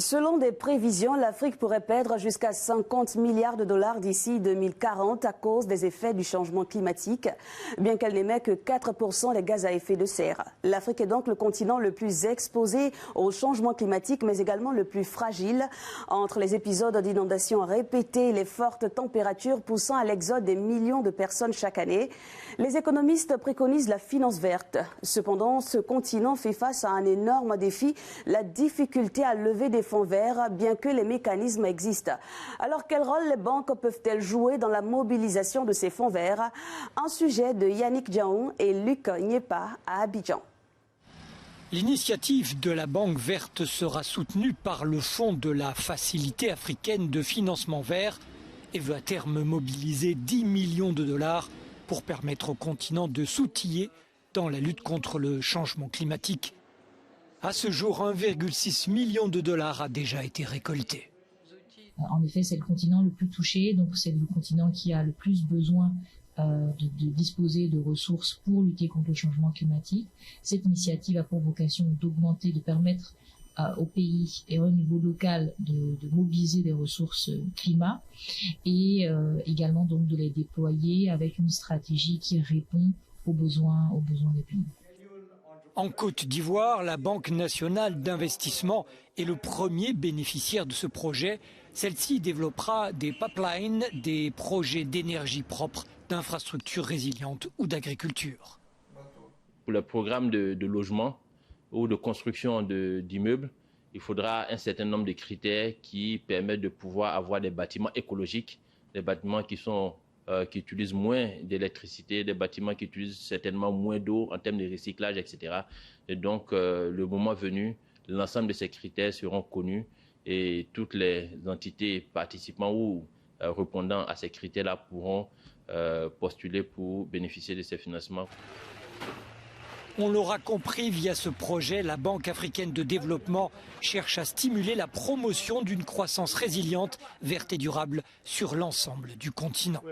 Selon des prévisions, l'Afrique pourrait perdre jusqu'à 50 milliards de dollars d'ici 2040 à cause des effets du changement climatique, bien qu'elle n'émet que 4% des gaz à effet de serre. L'Afrique est donc le continent le plus exposé au changement climatique, mais également le plus fragile. Entre les épisodes d'inondations répétés et les fortes températures poussant à l'exode des millions de personnes chaque année, les économistes préconisent la finance verte. Cependant, ce continent fait face à un énorme défi, la difficulté à lever des fonds verts, bien que les mécanismes existent. Alors, quel rôle les banques peuvent-elles jouer dans la mobilisation de ces fonds verts? Un sujet de Yannick Diaoun et Luc Nyepa à Abidjan. L'initiative de la Banque verte sera soutenue par le Fonds de la Facilité africaine de financement vert et veut à terme mobiliser 10 millions de dollars pour permettre au continent de s'outiller dans la lutte contre le changement climatique. À ce jour, 1,6 million de dollars a déjà été récolté. En effet, c'est le continent le plus touché, donc c'est le continent qui a le plus besoin de disposer de ressources pour lutter contre le changement climatique. Cette initiative a pour vocation d'augmenter, de permettre au pays et au niveau local de mobiliser des ressources climat et également donc de les déployer avec une stratégie qui répond aux besoins des pays. En Côte d'Ivoire, la Banque nationale d'investissement est le premier bénéficiaire de ce projet. Celle-ci développera des pipelines, des projets d'énergie propre, d'infrastructures résilientes ou d'agriculture. Pour le programme de logement ou de construction d'immeubles, il faudra un certain nombre de critères qui permettent de pouvoir avoir des bâtiments écologiques, des bâtiments qui utilisent moins d'électricité, des bâtiments qui utilisent certainement moins d'eau en termes de recyclage, etc. Et donc, le moment venu, l'ensemble de ces critères seront connus et toutes les entités participant ou répondant à ces critères-là pourront postuler pour bénéficier de ces financements. On l'aura compris, via ce projet, la Banque africaine de développement cherche à stimuler la promotion d'une croissance résiliente, verte et durable sur l'ensemble du continent.